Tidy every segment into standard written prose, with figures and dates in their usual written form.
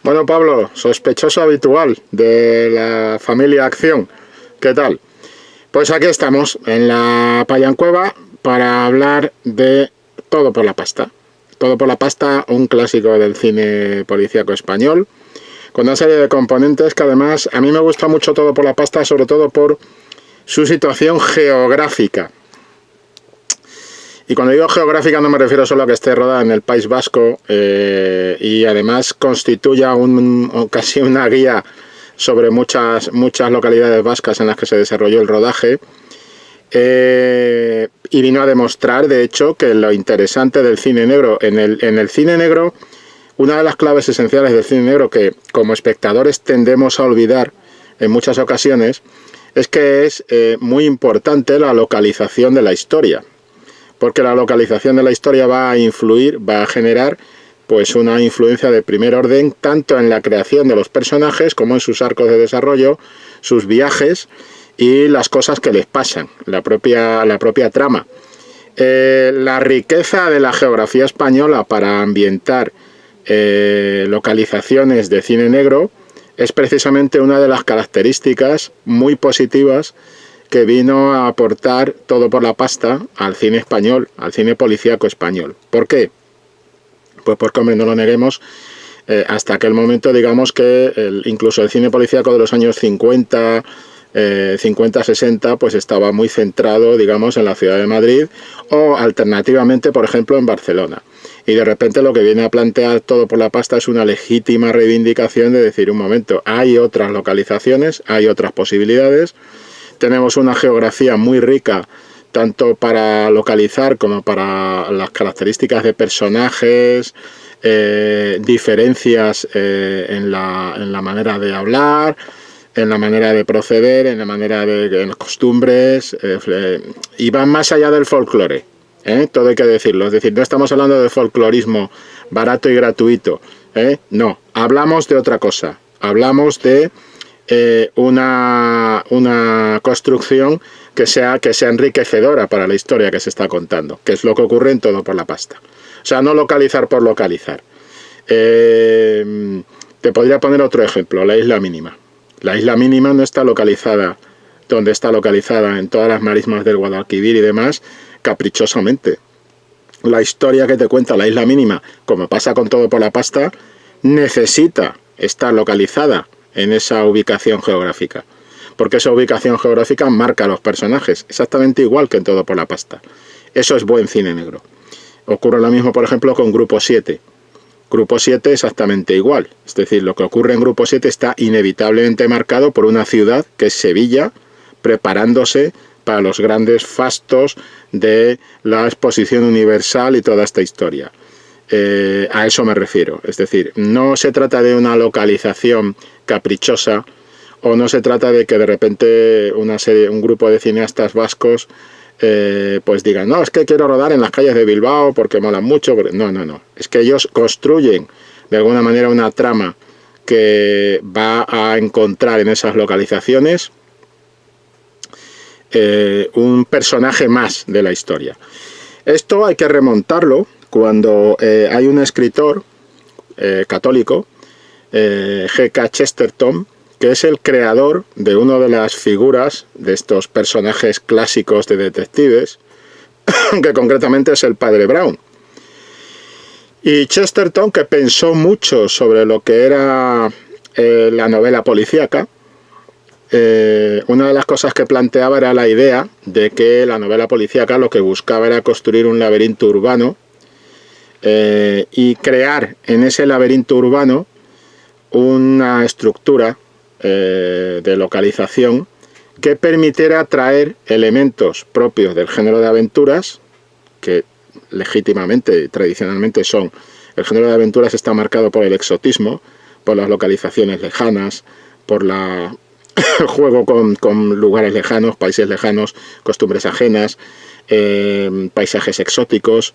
Bueno, Pablo, sospechoso habitual de la familia Acción. ¿Qué tal? Pues aquí estamos, en la Payancueva, para hablar de Todo por la pasta. Todo por la pasta, un clásico del cine policíaco español, con una serie de componentes que además a mí me gusta mucho Todo por la pasta, sobre todo por su situación geográfica. Y cuando digo geográfica no me refiero solo a que esté rodada en el País Vasco y además constituya casi una guía sobre muchas localidades vascas en las que se desarrolló el rodaje. Y vino a demostrar, de hecho, que lo interesante del cine negro, en el cine negro, una de las claves esenciales del cine negro que como espectadores tendemos a olvidar en muchas ocasiones, es que es muy importante la localización de la historia. Porque la localización de la historia va a influir, va a generar pues una influencia de primer orden tanto en la creación de los personajes como en sus arcos de desarrollo, sus viajes y las cosas que les pasan, la propia trama. La riqueza de la geografía española para ambientar localizaciones de cine negro es precisamente una de las características muy positivas que vino a aportar Todo por la pasta al cine español, al cine policíaco español. ¿Por qué? Pues porque, hombre, no lo neguemos, hasta aquel momento, digamos que incluso el cine policíaco de los años 50, 60, pues estaba muy centrado, digamos, en la ciudad de Madrid o alternativamente, por ejemplo, en Barcelona. Y de repente lo que viene a plantear Todo por la pasta es una legítima reivindicación de decir, un momento, hay otras localizaciones, hay otras posibilidades. Tenemos una geografía muy rica, tanto para localizar como para las características de personajes, diferencias en la manera de hablar, en la manera de proceder, en la manera de en las costumbres, y van más allá del folclore, todo hay que decirlo. Es decir, no estamos hablando de folclorismo barato y gratuito, no, hablamos de otra cosa, hablamos de una construcción que sea enriquecedora para la historia que se está contando, que es lo que ocurre en Todo por la pasta. O sea, no localizar por localizar. Te podría poner otro ejemplo, la Isla Mínima. La Isla Mínima no está localizada donde está localizada en todas las marismas del Guadalquivir y demás, caprichosamente. La historia que te cuenta la Isla Mínima, como pasa con Todo por la pasta, necesita estar localizada en esa ubicación geográfica, porque esa ubicación geográfica marca a los personajes, exactamente igual que en Todo por la pasta. Eso es buen cine negro. Ocurre lo mismo, por ejemplo, con Grupo 7. Grupo 7 exactamente igual, es decir, lo que ocurre en Grupo 7 está inevitablemente marcado por una ciudad que es Sevilla, preparándose para los grandes fastos de la Exposición Universal y toda esta historia. A eso me refiero, es decir, no se trata de una localización caprichosa o no se trata de que de repente un grupo de cineastas vascos pues digan, no, es que quiero rodar en las calles de Bilbao porque molan mucho. No, es que ellos construyen de alguna manera una trama que va a encontrar en esas localizaciones un personaje más de la historia. Esto hay que remontarlo cuando hay un escritor católico, G.K. Chesterton, que es el creador de una de las figuras de estos personajes clásicos de detectives, que concretamente es el Padre Brown. Y Chesterton, que pensó mucho sobre lo que era la novela policíaca, una de las cosas que planteaba era la idea de que la novela policíaca lo que buscaba era construir un laberinto urbano y crear en ese laberinto urbano una estructura de localización que permitiera traer elementos propios del género de aventuras, que legítimamente y tradicionalmente son. El género de aventuras está marcado por el exotismo, por las localizaciones lejanas, por el juego con lugares lejanos, países lejanos, costumbres ajenas, paisajes exóticos,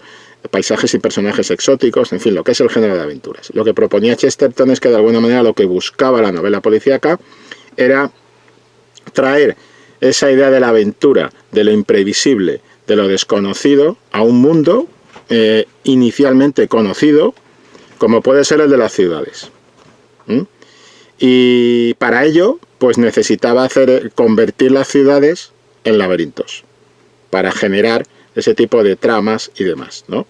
paisajes y personajes exóticos, en fin, lo que es el género de aventuras. Lo que proponía Chesterton es que de alguna manera lo que buscaba la novela policíaca era traer esa idea de la aventura, de lo imprevisible, de lo desconocido, a un mundo inicialmente conocido, como puede ser el de las ciudades. Y para ello, pues necesitaba convertir las ciudades en laberintos, para generar ese tipo de tramas y demás, ¿no?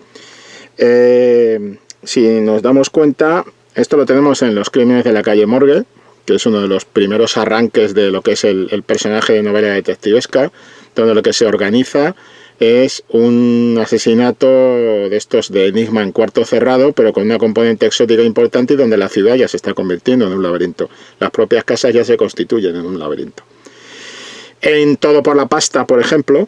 Si nos damos cuenta, esto lo tenemos en Los crímenes de la calle Morgue, que es uno de los primeros arranques de lo que es el personaje de novela detectivesca, donde lo que se organiza es un asesinato de estos de enigma en cuarto cerrado, pero con una componente exótica importante y donde la ciudad ya se está convirtiendo en un laberinto. Las propias casas ya se constituyen en un laberinto. En Todo por la pasta, por ejemplo,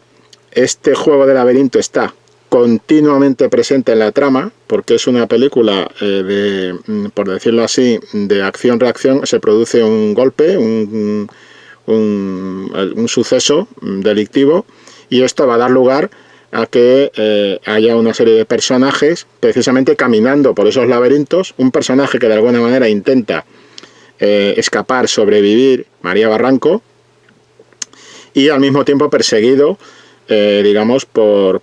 este juego de laberinto está continuamente presente en la trama, porque es una película por decirlo así, de acción-reacción. Se produce un golpe, un suceso delictivo, y esto va a dar lugar a que haya una serie de personajes precisamente caminando por esos laberintos. Un personaje que de alguna manera intenta escapar, sobrevivir, María Barranco, y al mismo tiempo perseguido, digamos, por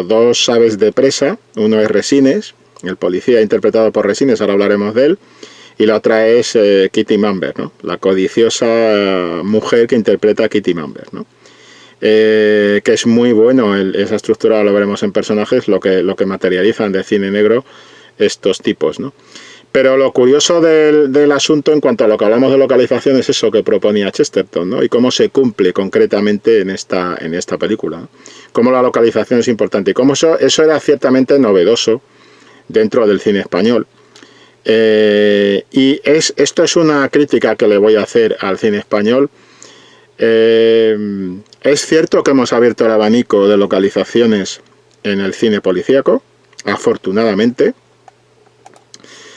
dos aves de presa. Uno es Resines, el policía interpretado por Resines, ahora hablaremos de él, y la otra es Kitty Mamber, ¿no? La codiciosa mujer que interpreta a Kitty Mamber, ¿no? Que es muy bueno, esa estructura lo veremos en personajes, lo que materializan de cine negro estos tipos, ¿no? Pero lo curioso del asunto en cuanto a lo que hablamos de localización es eso que proponía Chesterton, ¿no? Y cómo se cumple concretamente en esta película, ¿no? Cómo la localización es importante y cómo eso era ciertamente novedoso dentro del cine español. Esto es una crítica que le voy a hacer al cine español. Es cierto que hemos abierto el abanico de localizaciones en el cine policíaco, afortunadamente,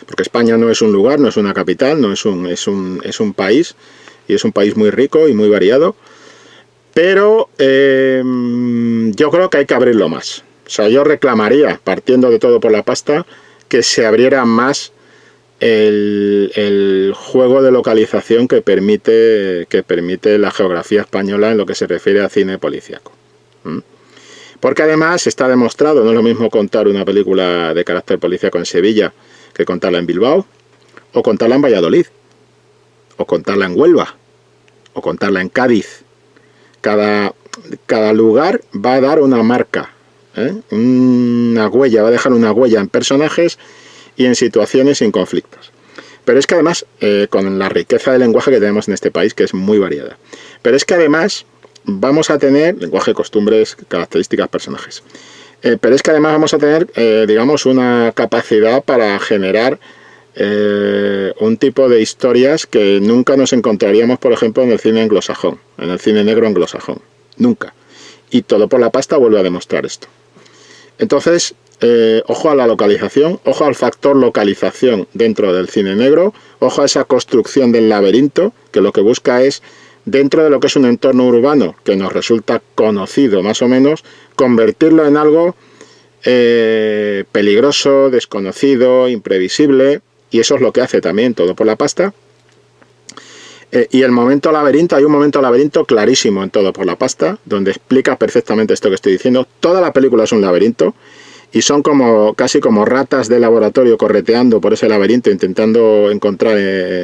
porque España no es un lugar, no es una capital, no es un país, y es un país muy rico y muy variado, pero yo creo que hay que abrirlo más. O sea, yo reclamaría, partiendo de Todo por la pasta, que se abriera más el juego de localización que permite la geografía española en lo que se refiere a cine policíaco. Porque además está demostrado, no es lo mismo contar una película de carácter policíaco en Sevilla que contarla en Bilbao, o contarla en Valladolid, o contarla en Huelva, o contarla en Cádiz. Cada lugar va a dar una marca, una huella, va a dejar una huella en personajes y en situaciones y en conflictos. Pero es que además, con la riqueza de lenguaje que tenemos en este país, que es muy variada, pero es que además vamos a tener lenguaje, costumbres, características, personajes. Pero es que además vamos a tener, digamos, una capacidad para generar un tipo de historias que nunca nos encontraríamos, por ejemplo, en el cine anglosajón, en el cine negro anglosajón. Nunca. Y Todo por la pasta vuelve a demostrar esto. Entonces, ojo a la localización, ojo al factor localización dentro del cine negro, ojo a esa construcción del laberinto, que lo que busca es, dentro de lo que es un entorno urbano que nos resulta conocido más o menos, convertirlo en algo peligroso, desconocido, imprevisible, y eso es lo que hace también Todo por la pasta. Y el momento laberinto, hay un momento laberinto clarísimo en Todo por la pasta, donde explica perfectamente esto que estoy diciendo. Toda la película es un laberinto, y son casi como ratas de laboratorio correteando por ese laberinto, intentando encontrar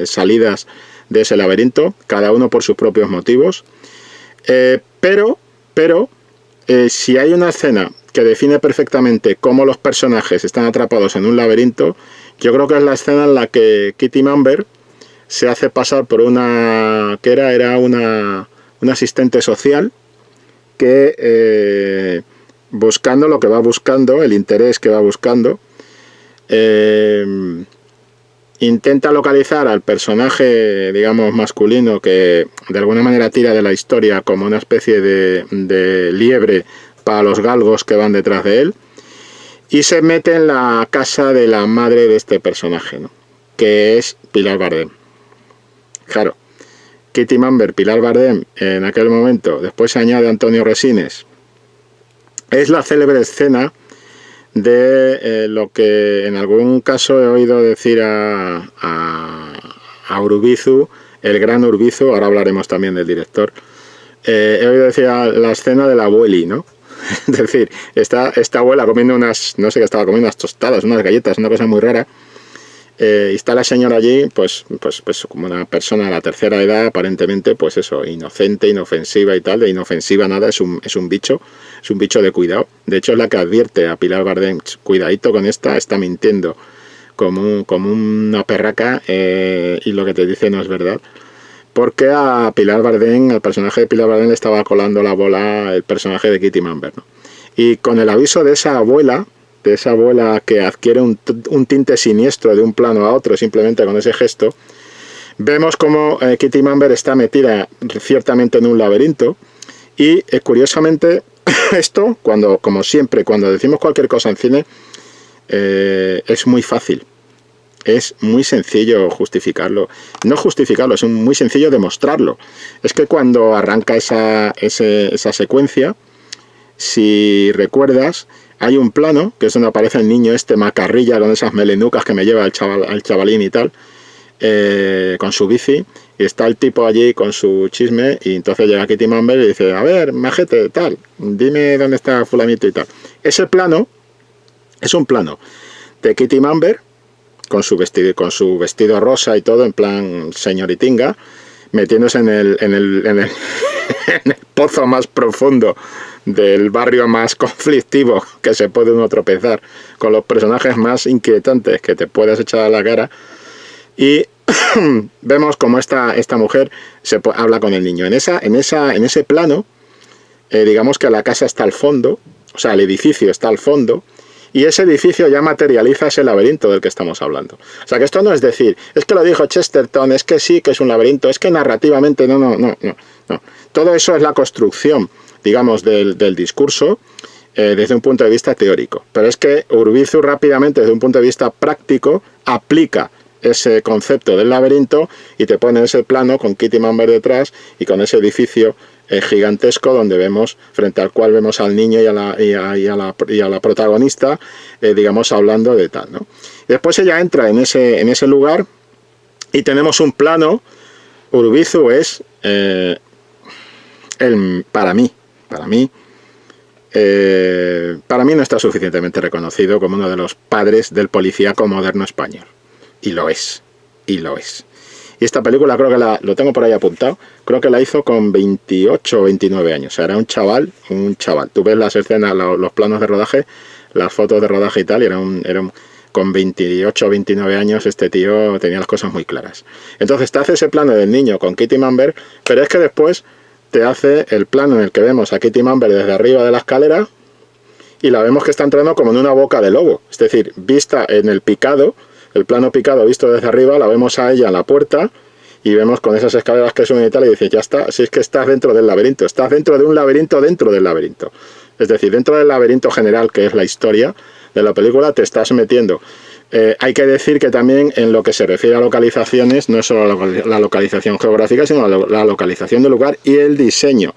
salidas de ese laberinto, cada uno por sus propios motivos. Pero si hay una escena que define perfectamente cómo los personajes están atrapados en un laberinto, yo creo que es la escena en la que Kitty Mamber se hace pasar por una asistente social que, buscando lo que va buscando, el interés que va buscando, intenta localizar al personaje, digamos, masculino, que de alguna manera tira de la historia como una especie de liebre para los galgos que van detrás de él, y se mete en la casa de la madre de este personaje, ¿no? Que es Pilar Bardem. Claro, Kitty Mamber, Pilar Bardem, en aquel momento, después se añade Antonio Resines. Es la célebre escena de lo que en algún caso he oído decir a Urbizu, el gran Urbizu, ahora hablaremos también del director. He oído decir la escena de la abueli, ¿no? Es decir, esta abuela comiendo no sé qué estaba comiendo, unas tostadas, unas galletas, una cosa muy rara, Y está la señora allí, pues como una persona de la tercera edad, aparentemente, pues eso, inocente, inofensiva y tal. De inofensiva nada, es un bicho de cuidado. De hecho, es la que advierte a Pilar Bardem: cuidadito con esta, está mintiendo como una perraca, y lo que te dice no es verdad. Porque a Pilar Bardem, al personaje de Pilar Bardem, le estaba colando la bola el personaje de Kitty Mamber, ¿no? Y con el aviso de esa abuela que adquiere un tinte siniestro de un plano a otro simplemente con ese gesto, vemos como Kitty Mamber está metida ciertamente en un laberinto. Y curiosamente esto, como siempre, cuando decimos cualquier cosa en cine, es muy fácil. Es muy sencillo justificarlo. No justificarlo, es muy sencillo demostrarlo. Es que cuando arranca esa secuencia, si recuerdas, hay un plano, que es donde aparece el niño macarrilla con esas melenucas que me lleva al chavalín y tal, con su bici, y está el tipo allí con su chisme, y entonces llega Kitty Mamber y dice: a ver, majete, tal, dime dónde está fulanito y tal. Ese plano es un plano de Kitty Mamber con su vestido rosa y todo, en plan señoritinga, metiéndose en el pozo más profundo del barrio más conflictivo que se puede uno tropezar, con los personajes más inquietantes que te puedes echar a la cara. Y vemos como esta mujer habla con el niño. En ese plano, digamos que la casa está al fondo, o sea, el edificio está al fondo, y ese edificio ya materializa ese laberinto del que estamos hablando. O sea, que esto no es decir, es que lo dijo Chesterton, es que sí que es un laberinto, es que narrativamente no. Todo eso es la construcción, digamos, del discurso, desde un punto de vista teórico. Pero es que Urbizu rápidamente, desde un punto de vista práctico, aplica ese concepto del laberinto y te pone ese plano con Kitty Mamber detrás y con ese edificio gigantesco donde vemos, frente al cual vemos al niño y a la protagonista, digamos, hablando de tal, ¿no? Y después ella entra en ese lugar y tenemos un plano. Urbizu es, para mí no está suficientemente reconocido como uno de los padres del policíaco moderno español. Y lo es. Y esta película creo que lo tengo por ahí apuntado, creo que la hizo con 28 o 29 años. O sea, era un chaval. Tú ves las escenas, los planos de rodaje, las fotos de rodaje y tal, y con 28 o 29 años este tío tenía las cosas muy claras. Entonces te hace ese plano del niño con Kitty Mamber, pero es que después te hace el plano en el que vemos a Kitty Mamber desde arriba de la escalera y la vemos que está entrando como en una boca de lobo. Es decir, vista en el picado, el plano picado visto desde arriba, la vemos a ella en la puerta y vemos con esas escaleras que suben y tal, y dices: ya está, si es que estás dentro del laberinto, estás dentro de un laberinto dentro del laberinto. Es decir, dentro del laberinto general, que es la historia de la película, te estás metiendo. Hay que decir que también, en lo que se refiere a localizaciones, no es solo la localización geográfica, sino la localización del lugar y el diseño.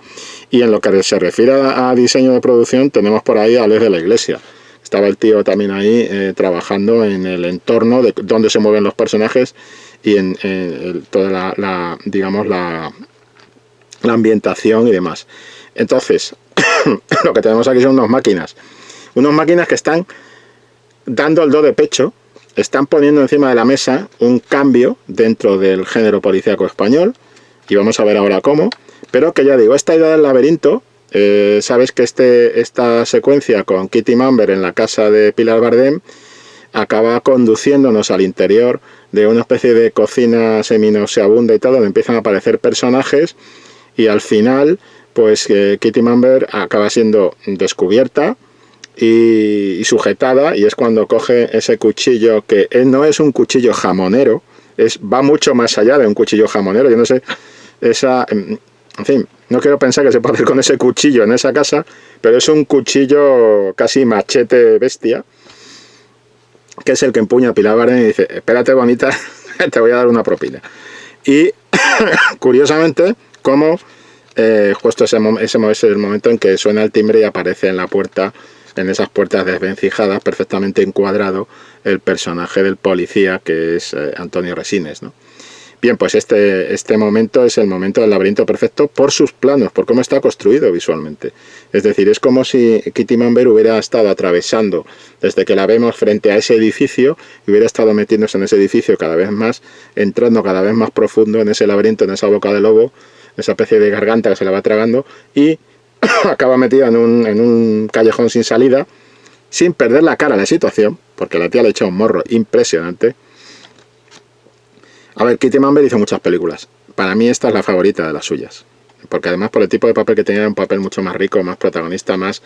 Y en lo que se refiere a diseño de producción, tenemos por ahí a Alex de la Iglesia. Estaba el tío también ahí trabajando en el entorno de donde se mueven los personajes y en toda la ambientación y demás. Entonces, lo que tenemos aquí son unas máquinas que están dando el do de pecho, están poniendo encima de la mesa un cambio dentro del género policíaco español, y vamos a ver ahora cómo. Pero que ya digo, esta idea del laberinto, sabes que esta secuencia con Kitty Mamber en la casa de Pilar Bardem acaba conduciéndonos al interior de una especie de cocina seminauseabunda y tal, donde empiezan a aparecer personajes, y al final pues Kitty Mamber acaba siendo descubierta y sujetada, y es cuando coge ese cuchillo, que no es un cuchillo jamonero, va mucho más allá de un cuchillo jamonero. Yo no sé, en fin, no quiero pensar que se puede hacer con ese cuchillo en esa casa, pero es un cuchillo casi machete bestia, que es el que empuña a Pilar Bardem y dice: espérate, bonita, te voy a dar una propina. Y curiosamente, como justo ese es el momento en que suena el timbre y aparece en la puerta, en esas puertas desvencijadas, perfectamente encuadrado, el personaje del policía, que es Antonio Resines, ¿no? Bien, pues este momento es el momento del laberinto perfecto por sus planos, por cómo está construido visualmente. Es decir, es como si Kitty Mamber hubiera estado atravesando, desde que la vemos frente a ese edificio, y hubiera estado metiéndose en ese edificio cada vez más, entrando cada vez más profundo en ese laberinto, en esa boca de lobo, esa especie de garganta que se la va tragando, y acaba metida en un callejón sin salida, sin perder la cara a la situación, porque la tía le echa un morro impresionante. A ver, Kitty Mamber hizo muchas películas. Para mí esta es la favorita de las suyas. Porque además por el tipo de papel que tenía, era un papel mucho más rico, más protagonista, más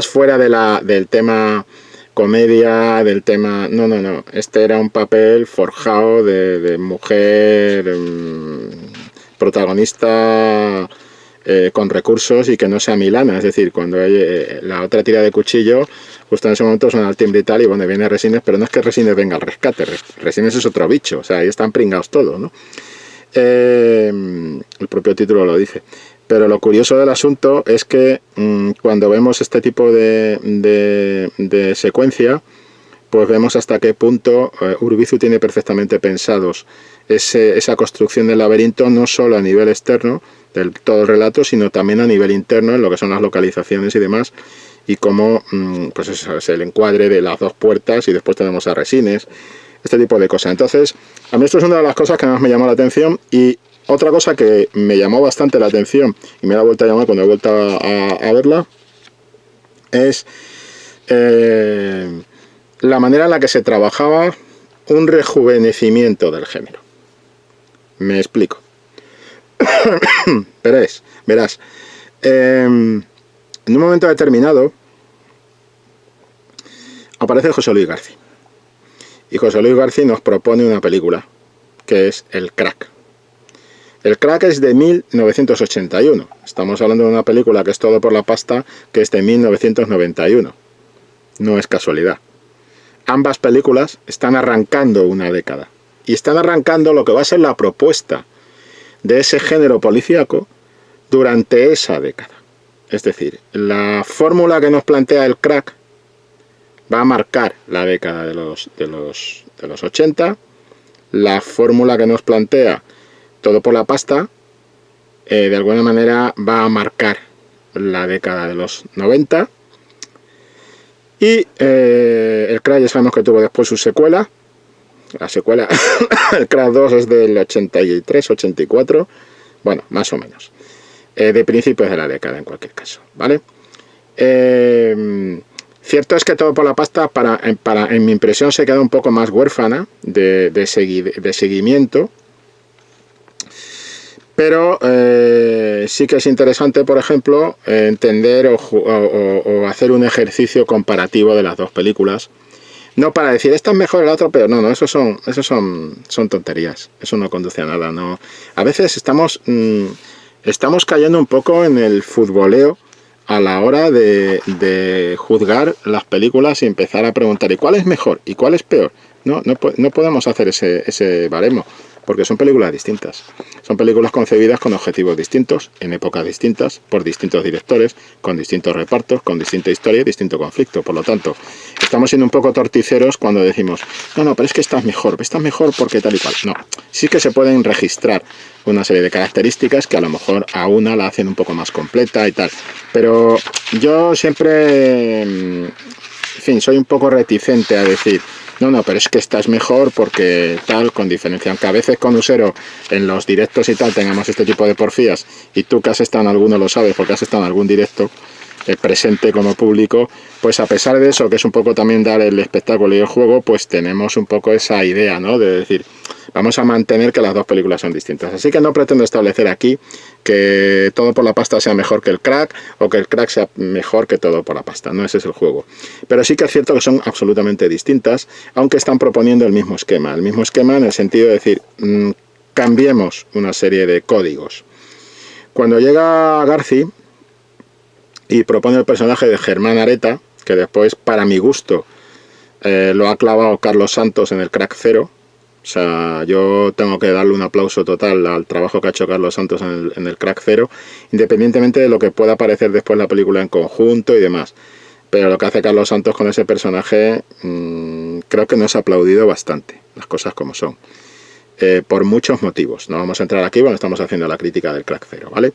fuera del tema comedia, del tema... No. Este era un papel forjado de mujer protagonista con recursos y que no sea milana. Es decir, cuando la otra tira de cuchillo, justo en ese momento suena el timbre y tal, y bueno, viene Resines, pero no es que Resines venga al rescate. Resines es otro bicho, o sea, ahí están pringados todos, ¿no? El propio título lo dice. Pero lo curioso del asunto es que cuando vemos este tipo de secuencia, pues vemos hasta qué punto Urubizu tiene perfectamente pensados esa construcción del laberinto, no solo a nivel externo del todo el relato, sino también a nivel interno, en lo que son las localizaciones y demás, y cómo pues eso, es el encuadre de las dos puertas, y después tenemos a Resines, este tipo de cosas. Entonces, a mí esto es una de las cosas que más me llamó la atención. Y otra cosa que me llamó bastante la atención, y me la he vuelto a llamar cuando he vuelto a verla, es la manera en la que se trabajaba un rejuvenecimiento del género. Me explico. Verás. En un momento determinado aparece José Luis García. Y José Luis García nos propone una película, que es El Crack. El Crack es de 1981. Estamos hablando de una película que es Todo por la pasta, que es de 1991. No es casualidad. Ambas películas están arrancando una década. Y están arrancando lo que va a ser la propuesta de ese género policíaco durante esa década. Es decir, la fórmula que nos plantea El Crack va a marcar la década de los 80. La fórmula que nos plantea Todo por la pasta, de alguna manera va a marcar la década de los 90. Y el Crack ya sabemos que tuvo después su secuela. La secuela, el Crack 2 es del 83, 84, bueno, más o menos. De principios de la década, en cualquier caso, ¿vale? Cierto es que Todo por la pasta, en mi impresión, se queda un poco más huérfana de seguimiento. Pero sí que es interesante, por ejemplo, entender o hacer un ejercicio comparativo de las dos películas. No para decir, esta es mejor, el otro peor. No, eso son tonterías. Eso no conduce a nada. No. A veces estamos cayendo un poco en el futboleo a la hora de juzgar las películas y empezar a preguntar, ¿y cuál es mejor? ¿Y cuál es peor? No podemos hacer ese baremo, porque son películas distintas. Son películas concebidas con objetivos distintos, en épocas distintas, por distintos directores, con distintos repartos, con distinta historia y distinto conflicto. Por lo tanto, estamos siendo un poco torticeros cuando decimos, no, pero es que esta es mejor porque tal y cual. No, sí que se pueden registrar una serie de características que a lo mejor a una la hacen un poco más completa y tal. Pero yo siempre, en fin, soy un poco reticente a decir, no, pero es que esta es mejor porque tal, con diferencia. Aunque a veces con Usero en los directos y tal tengamos este tipo de porfías, y tú que has estado en alguno lo sabes porque has estado en algún directo presente como público, pues a pesar de eso, que es un poco también dar el espectáculo y el juego, pues tenemos un poco esa idea, ¿no? De decir, vamos a mantener que las dos películas son distintas. Así que no pretendo establecer aquí que Todo por la pasta sea mejor que el Crack, o que el Crack sea mejor que Todo por la pasta. No, ese es el juego. Pero sí que es cierto que son absolutamente distintas, aunque están proponiendo el mismo esquema. El mismo esquema en el sentido de decir, cambiemos una serie de códigos. Cuando llega Garci y propone el personaje de Germán Areta, que después, para mi gusto, lo ha clavado Carlos Santos en el Crack 0. O sea, yo tengo que darle un aplauso total al trabajo que ha hecho Carlos Santos en el Crack 0, independientemente de lo que pueda parecer después la película en conjunto y demás. Pero lo que hace Carlos Santos con ese personaje, creo que nos ha aplaudido bastante, las cosas como son. por muchos motivos. No vamos a entrar aquí, bueno, estamos haciendo la crítica del crack cero, ¿vale?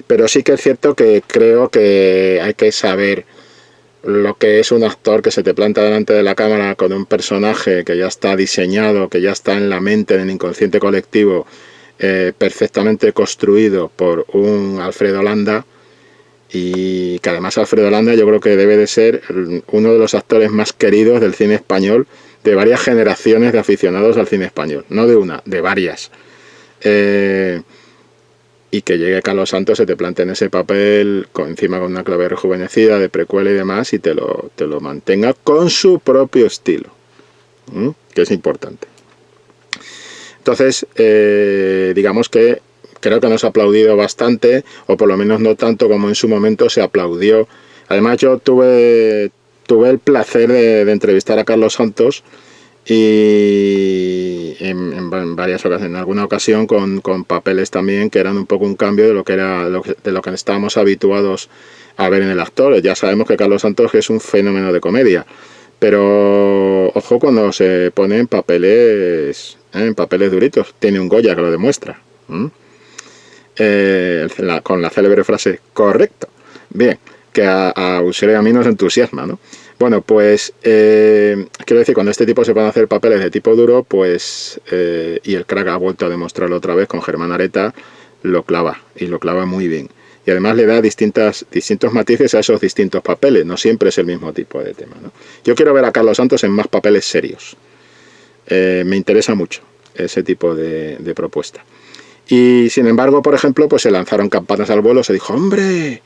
Pero sí que es cierto que creo que hay que saber lo que es un actor que se te planta delante de la cámara con un personaje que ya está diseñado, que ya está en la mente, en el inconsciente colectivo, perfectamente construido por un Alfredo Landa, y que además Alfredo Landa yo creo que debe de ser uno de los actores más queridos del cine español, de varias generaciones de aficionados al cine español, no de una, de varias. Y que llegue Carlos Santos, se te plante en ese papel, encima con una clave rejuvenecida, de precuela y demás, y te lo mantenga con su propio estilo, que es importante. Entonces, digamos que creo que nos ha aplaudido bastante, o por lo menos no tanto como en su momento se aplaudió. Además, yo tuve el placer de entrevistar a Carlos Santos, y en varias ocasiones, en alguna ocasión con papeles también que eran un poco un cambio de lo que estábamos habituados a ver en el actor. Ya sabemos que Carlos Santos es un fenómeno de comedia, pero ojo cuando se pone en papeles duritos. Tiene un Goya que lo demuestra, con la célebre frase "correcto". Bien, que a Uxere y a mí nos entusiasma, ¿no? Bueno, pues quiero decir, cuando este tipo se van a hacer papeles de tipo duro, pues y el crack ha vuelto a demostrarlo otra vez con Germán Areta, lo clava, y lo clava muy bien. Y además le da distintos matices a esos distintos papeles, no siempre es el mismo tipo de tema, ¿no? Yo quiero ver a Carlos Santos en más papeles serios. Me interesa mucho ese tipo de propuesta. Y sin embargo, por ejemplo, pues se lanzaron campanas al vuelo, se dijo, hombre,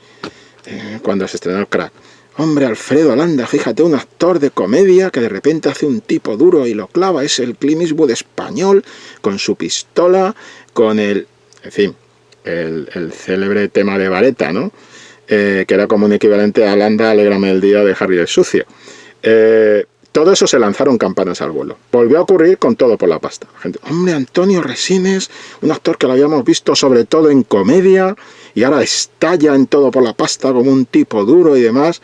cuando se estrenó el crack, hombre, Alfredo Landa, fíjate, un actor de comedia que de repente hace un tipo duro y lo clava, es el Clint Eastwood español, con su pistola, con el célebre tema de Vareta, ¿no? Que era como un equivalente a Landa, alégrame el día de Harry el Sucio. Todo eso se lanzaron campanas al vuelo. Volvió a ocurrir con Todo por la pasta. Gente, hombre, Antonio Resines, un actor que lo habíamos visto sobre todo en comedia, y ahora estalla en Todo por la pasta como un tipo duro y demás.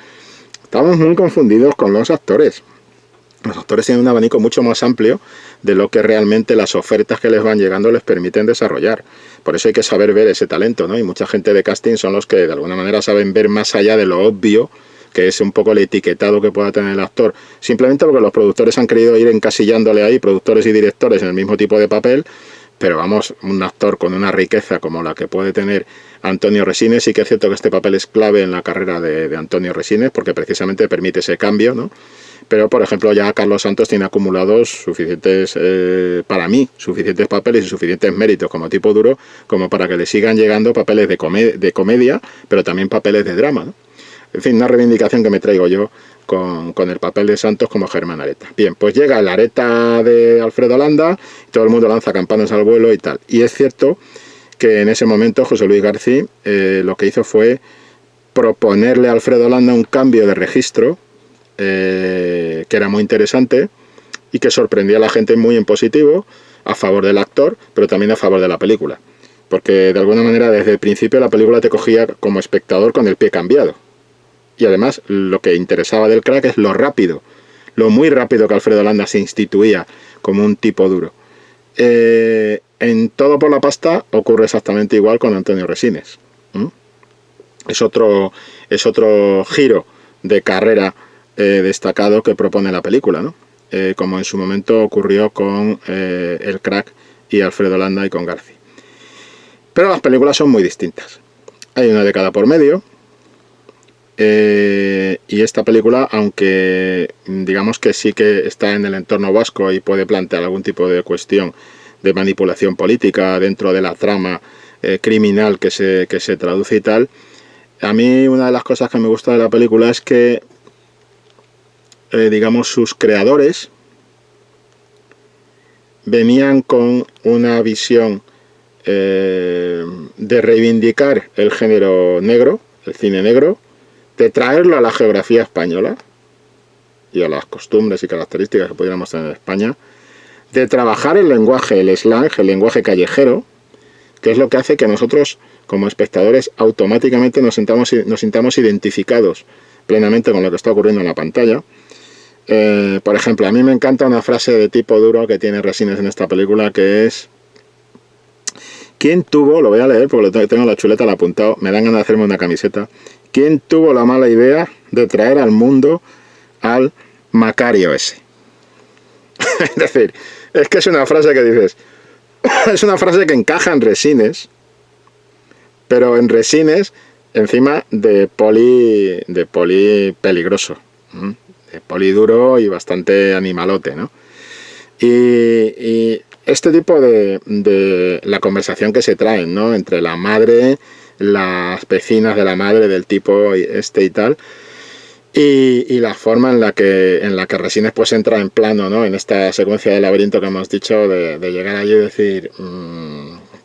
Estamos muy confundidos con los actores. Los actores tienen un abanico mucho más amplio de lo que realmente las ofertas que les van llegando les permiten desarrollar. Por eso hay que saber ver ese talento, ¿no? Y mucha gente de casting son los que de alguna manera saben ver más allá de lo obvio, que es un poco el etiquetado que pueda tener el actor, simplemente porque los productores han querido ir encasillándole ahí, productores y directores, en el mismo tipo de papel. Pero vamos, un actor con una riqueza como la que puede tener Antonio Resines, sí que es cierto que este papel es clave en la carrera de Antonio Resines, porque precisamente permite ese cambio, ¿no? Pero, por ejemplo, ya Carlos Santos tiene acumulados suficientes, para mí, suficientes papeles y suficientes méritos como tipo duro, como para que le sigan llegando papeles de comedia, pero también papeles de drama, ¿no? En fin, una reivindicación que me traigo yo con el papel de Santos como Germán Areta. Bien, pues llega el Areta de Alfredo Landa, y todo el mundo lanza campanas al vuelo y tal. Y es cierto que en ese momento José Luis García lo que hizo fue proponerle a Alfredo Landa un cambio de registro, que era muy interesante y que sorprendía a la gente muy en positivo, a favor del actor, pero también a favor de la película. Porque de alguna manera desde el principio la película te cogía como espectador con el pie cambiado. Y además lo que interesaba del crack es lo rápido, lo muy rápido que Alfredo Landa se instituía como un tipo duro. En Todo por la pasta ocurre exactamente igual con Antonio Resines. Es otro giro de carrera destacado que propone la película, ¿no? Como en su momento ocurrió con el crack y Alfredo Landa y con García. Pero las películas son muy distintas. Hay una década por medio. Y esta película, aunque digamos que sí que está en el entorno vasco y puede plantear algún tipo de cuestión de manipulación política dentro de la trama criminal que se traduce y tal, a mí una de las cosas que me gusta de la película es que digamos sus creadores venían con una visión de reivindicar el género negro, el cine negro, de traerlo a la geografía española y a las costumbres y características que pudiéramos tener en España, de trabajar el lenguaje, el slang, el lenguaje callejero, que es lo que hace que nosotros, como espectadores, automáticamente nos sintamos identificados plenamente con lo que está ocurriendo en la pantalla. Por ejemplo, a mí me encanta una frase de tipo duro que tiene Resines en esta película, que es ¿Quién tuvo, lo voy a leer porque tengo la chuleta al apuntado, me dan ganas de hacerme una camiseta, quién tuvo la mala idea de traer al mundo al Macario ese? Es decir, es que es una frase que dices, es una frase que encaja en resines, pero en resines encima de poli peligroso, de poli duro y bastante animalote, ¿no? Y este tipo de la conversación que se traen, ¿no? Entre la madre, las vecinas de la madre del tipo este y tal, y la forma en la que Resines pues entra en plano, ¿no? En esta secuencia del laberinto que hemos dicho, de llegar allí y decir,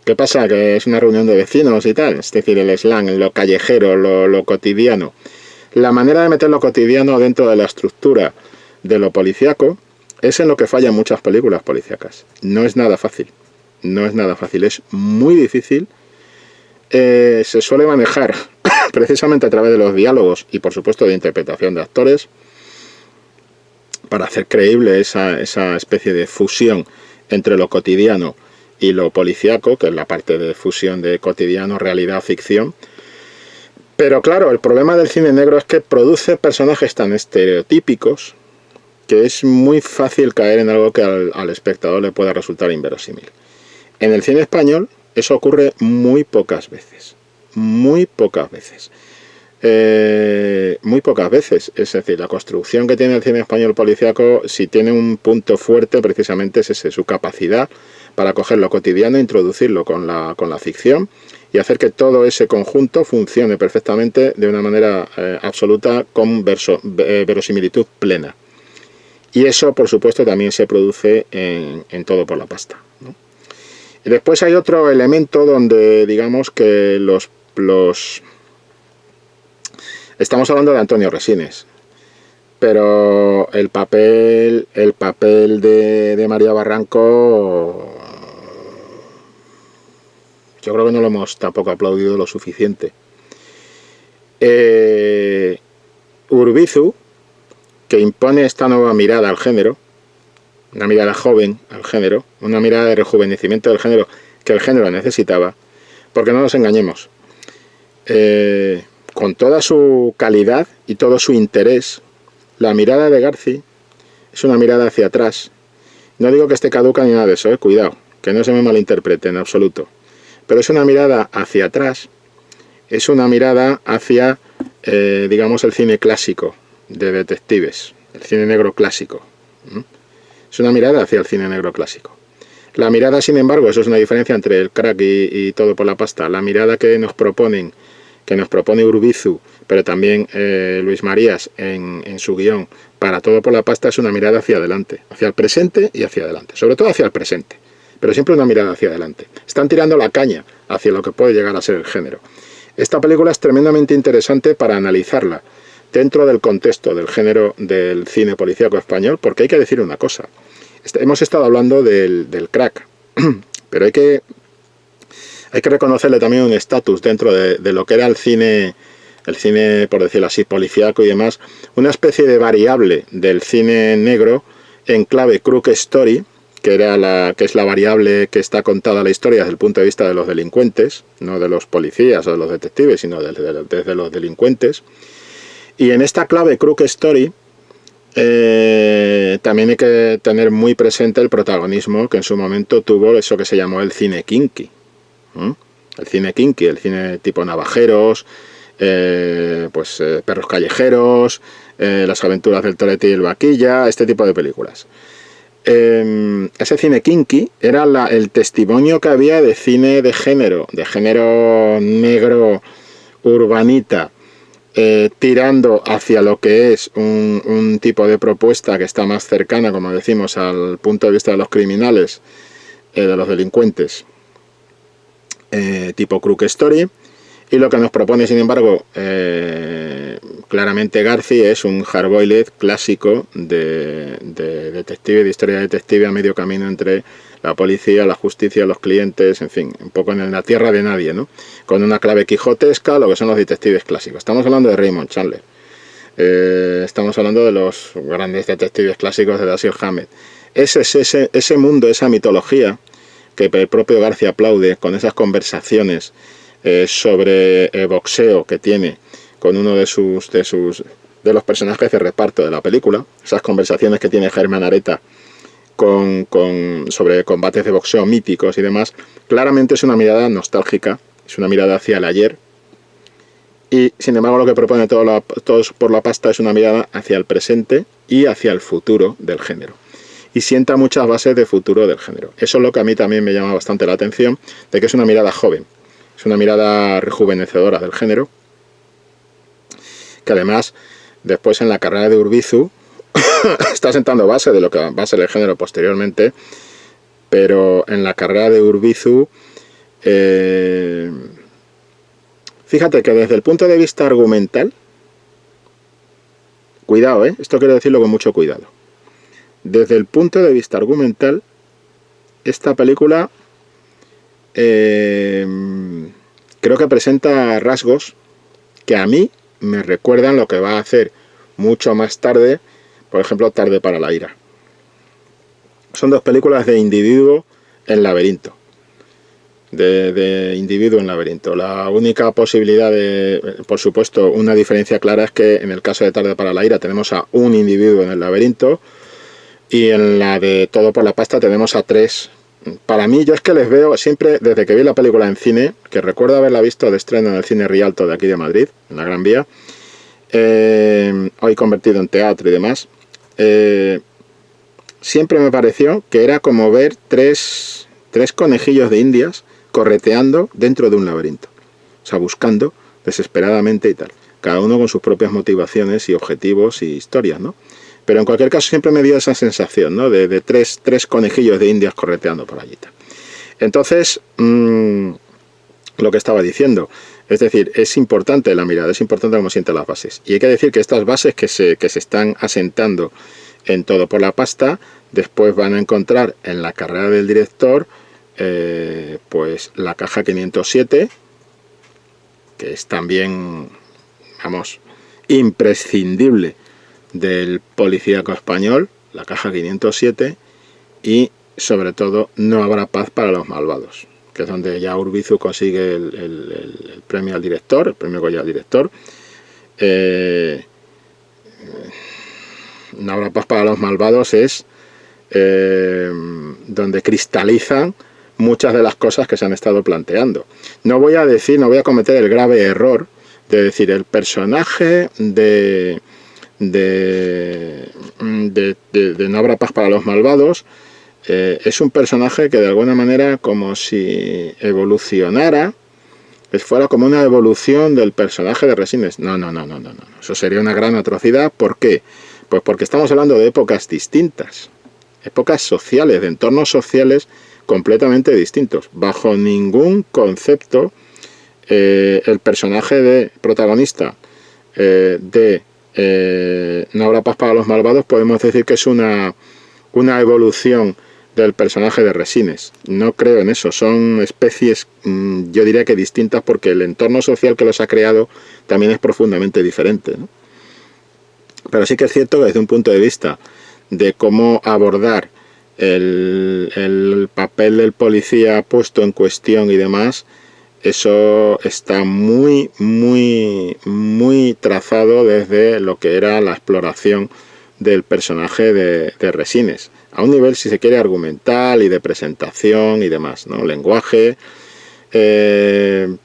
¿qué pasa? Que es una reunión de vecinos y tal. Es decir, el slang, lo callejero, lo cotidiano. La manera de meter lo cotidiano dentro de la estructura de lo policíaco es en lo que fallan muchas películas policíacas. No es nada fácil. No es nada fácil. Es muy difícil. Se suele manejar precisamente a través de los diálogos y por supuesto de interpretación de actores para hacer creíble esa especie de fusión entre lo cotidiano y lo policíaco, que es la parte de fusión de cotidiano, realidad, ficción. Pero claro, el problema del cine negro es que produce personajes tan estereotípicos que es muy fácil caer en algo que al espectador le pueda resultar inverosímil. En el cine español eso ocurre muy pocas veces. Muy pocas veces. Muy pocas veces. Es decir, la construcción que tiene el cine español policíaco, si tiene un punto fuerte, precisamente es ese, su capacidad para coger lo cotidiano e introducirlo con la ficción y hacer que todo ese conjunto funcione perfectamente de una manera absoluta con verosimilitud plena. Y eso, por supuesto, también se produce en Todo por la pasta, ¿no? Y después hay otro elemento donde digamos que estamos hablando de Antonio Resines, pero el papel de María Barranco, yo creo que no lo hemos tampoco aplaudido lo suficiente. Urbizu, que impone esta nueva mirada al género, una mirada joven al género, una mirada de rejuvenecimiento del género que el género necesitaba, porque no nos engañemos, con toda su calidad y todo su interés, la mirada de Garci es una mirada hacia atrás. No digo que esté caduca ni nada de eso, cuidado, que no se me malinterprete en absoluto, pero es una mirada hacia atrás, es una mirada hacia, digamos, el cine clásico de detectives, el cine negro clásico. Es una mirada hacia el cine negro clásico. La mirada, sin embargo, eso es una diferencia entre el crack y Todo por la pasta. La mirada que nos propone Urbizu, pero también Luis Marías en su guión para Todo por la pasta, es una mirada hacia adelante, hacia el presente y hacia adelante, sobre todo hacia el presente, pero siempre una mirada hacia adelante. Están tirando la caña hacia lo que puede llegar a ser el género. Esta película es tremendamente interesante para analizarla dentro del contexto del género del cine policíaco español, porque hay que decir una cosa. Hemos estado hablando del crack, pero hay que reconocerle también un estatus dentro de lo que era el cine, por decirlo así, policíaco y demás, una especie de variable del cine negro en clave crook story, que es la variable que está contada la historia desde el punto de vista de los delincuentes, no de los policías o de los detectives, sino desde los delincuentes. Y en esta clave crook story también hay que tener muy presente el protagonismo que en su momento tuvo eso que se llamó el cine kinky. El cine kinky, el cine tipo navajeros, perros callejeros, las aventuras del Toretti y el Vaquilla, este tipo de películas. Ese cine kinky era el testimonio que había de cine de género negro urbanita, tirando hacia lo que es un tipo de propuesta que está más cercana, como decimos, al punto de vista de los criminales, de los delincuentes, tipo crook story. Y lo que nos propone, sin embargo, claramente Garci, es un hardboiled clásico de detective, de historia de detective a medio camino entre la policía, la justicia, los clientes, en fin, un poco en la tierra de nadie, ¿no? Con una clave quijotesca, lo que son los detectives clásicos. Estamos hablando de Raymond Chandler, estamos hablando de los grandes detectives clásicos de Dashiell Hammett. Ese mundo, esa mitología, que el propio García aplaude con esas conversaciones sobre boxeo que tiene con uno de los personajes de reparto de la película, esas conversaciones que tiene Germán Areta sobre combates de boxeo míticos y demás, claramente es una mirada nostálgica, es una mirada hacia el ayer, y sin embargo lo que propone Todos por la pasta es una mirada hacia el presente y hacia el futuro del género. Y sienta muchas bases de futuro del género. Eso es lo que a mí también me llama bastante la atención, de que es una mirada joven, es una mirada rejuvenecedora del género, que además después en la carrera de Urbizu está sentando base de lo que va a ser el género posteriormente, pero en la carrera de Urbizu, fíjate que desde el punto de vista argumental, cuidado, esto quiero decirlo con mucho cuidado, desde el punto de vista argumental, esta película creo que presenta rasgos que a mí me recuerdan lo que va a hacer mucho más tarde, por ejemplo, Tarde para la ira. Son dos películas de individuo en laberinto. De individuo en laberinto. La única posibilidad por supuesto, una diferencia clara es que en el caso de Tarde para la ira tenemos a un individuo en el laberinto y en la de Todo por la pasta tenemos a 3. Para mí, yo es que les veo siempre, desde que vi la película en cine, que recuerdo haberla visto de estreno en el Cine Rialto de aquí de Madrid, en la Gran Vía, hoy convertido en teatro y demás, siempre me pareció que era como ver tres conejillos de indias correteando dentro de un laberinto, o sea, buscando desesperadamente y tal, cada uno con sus propias motivaciones y objetivos y historias, ¿no? Pero en cualquier caso siempre me dio esa sensación, ¿no? De tres conejillos de indias correteando por allí. Entonces, lo que estaba diciendo, es decir, es importante la mirada, es importante cómo sienten las bases. Y hay que decir que estas bases que se están asentando en Todo por la pasta, después van a encontrar en la carrera del director, pues la caja 507, que es también, vamos, imprescindible del policíaco español, la caja 507, y sobre todo No habrá paz para los malvados, que es donde ya Urbizu consigue el premio al director, el premio Goya al director. No habrá paz para los malvados es donde cristalizan muchas de las cosas que se han estado planteando. No voy a cometer el grave error de decir el personaje de No habrá paz para los malvados es un personaje que de alguna manera como si evolucionara, fuera como una evolución del personaje de Resines. No. Eso sería una gran atrocidad. ¿Por qué? Pues porque estamos hablando de épocas distintas, épocas sociales, de entornos sociales completamente distintos. Bajo ningún concepto el personaje de protagonista de No habrá paz para los malvados podemos decir que es una evolución del personaje de Resines. No creo en eso, son especies yo diría que distintas, porque el entorno social que los ha creado también es profundamente diferente, ¿no? Pero sí que es cierto que desde un punto de vista de cómo abordar el papel del policía puesto en cuestión y demás, eso está muy trazado desde lo que era la exploración del personaje de Resines, a un nivel, si se quiere, argumental y de presentación y demás, ¿no? Lenguaje. Quiero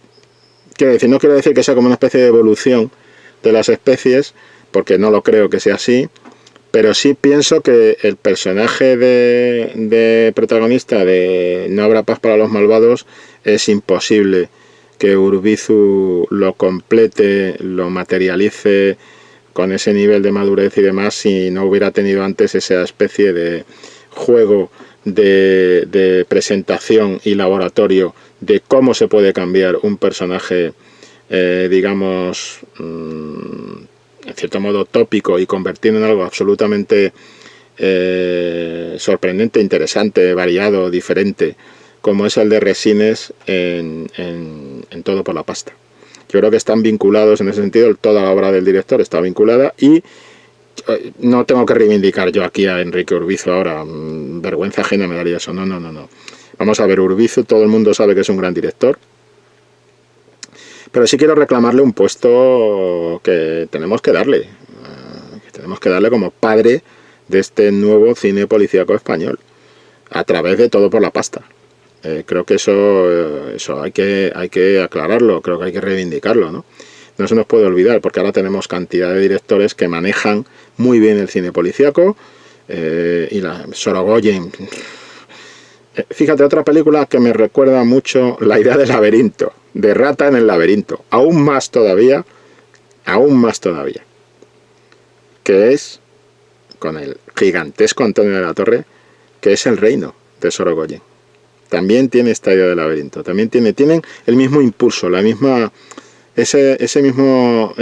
decir, no quiero decir que sea como una especie de evolución de las especies, porque no lo creo que sea así, pero sí pienso que el personaje de protagonista de No habrá paz para los malvados es imposible que Urbizu lo complete, lo materialice con ese nivel de madurez y demás si no hubiera tenido antes esa especie de juego de presentación y laboratorio de cómo se puede cambiar un personaje, digamos, en cierto modo tópico, y convertirlo en algo absolutamente sorprendente, interesante, variado, diferente, como es el de Resines en Todo por la pasta. Yo creo que están vinculados en ese sentido, toda la obra del director está vinculada, y no tengo que reivindicar yo aquí a Enrique Urbizu ahora, vergüenza ajena me daría eso, no. Vamos a ver, Urbizu, todo el mundo sabe que es un gran director, pero sí quiero reclamarle un puesto que tenemos que darle como padre de este nuevo cine policíaco español, a través de Todo por la pasta. Creo que eso hay que aclararlo, creo que hay que reivindicarlo, ¿no? No se nos puede olvidar, porque ahora tenemos cantidad de directores que manejan muy bien el cine policíaco, y Sorogoyen. Fíjate, otra película que me recuerda mucho la idea del laberinto, de rata en el laberinto, aún más todavía, que es, con el gigantesco Antonio de la Torre, que es El Reino, de Sorogoyen. También tiene esta idea del laberinto, tienen el mismo impulso, ese mismo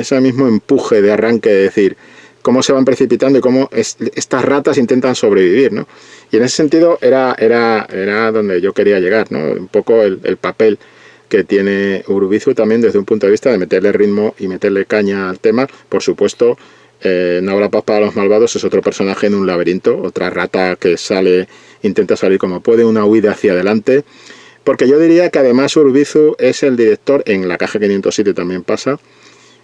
empuje de arranque, de decir cómo se van precipitando y cómo estas ratas intentan sobrevivir, ¿no? Y en ese sentido era donde yo quería llegar, ¿no? Un poco el papel que tiene Urbizu también desde un punto de vista de meterle ritmo y meterle caña al tema. Por supuesto, No habrá paz para los malvados es otro personaje en un laberinto, otra rata que intenta salir como puede, una huida hacia adelante. Porque yo diría que además Urbizu es el director, en La caja 507 también pasa,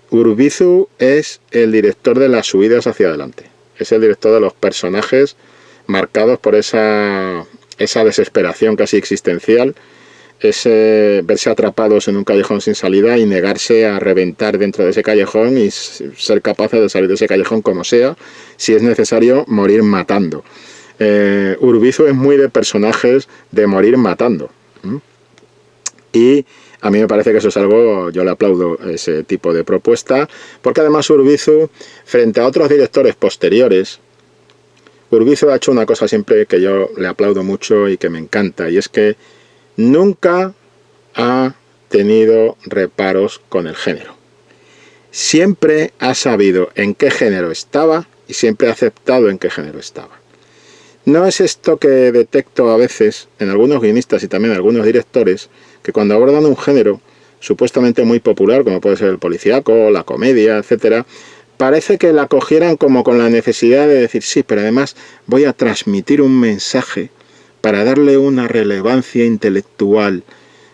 Urbizu es el director de las huidas hacia adelante. Es el director de los personajes marcados por esa desesperación casi existencial, ese verse atrapados en un callejón sin salida y negarse a reventar dentro de ese callejón y ser capaces de salir de ese callejón como sea, si es necesario morir matando. Urbizu es muy de personajes de morir matando. Y a mí me parece que eso es algo, yo le aplaudo ese tipo de propuesta, porque además Urbizu, frente a otros directores posteriores, Urbizu ha hecho una cosa siempre que yo le aplaudo mucho y que me encanta, y es que nunca ha tenido reparos con el género. Siempre ha sabido en qué género estaba y siempre ha aceptado en qué género estaba. No es esto que detecto a veces en algunos guionistas y también en algunos directores, que cuando abordan un género supuestamente muy popular, como puede ser el policíaco, la comedia, etcétera, parece que la cogieran como con la necesidad de decir, sí, pero además voy a transmitir un mensaje para darle una relevancia intelectual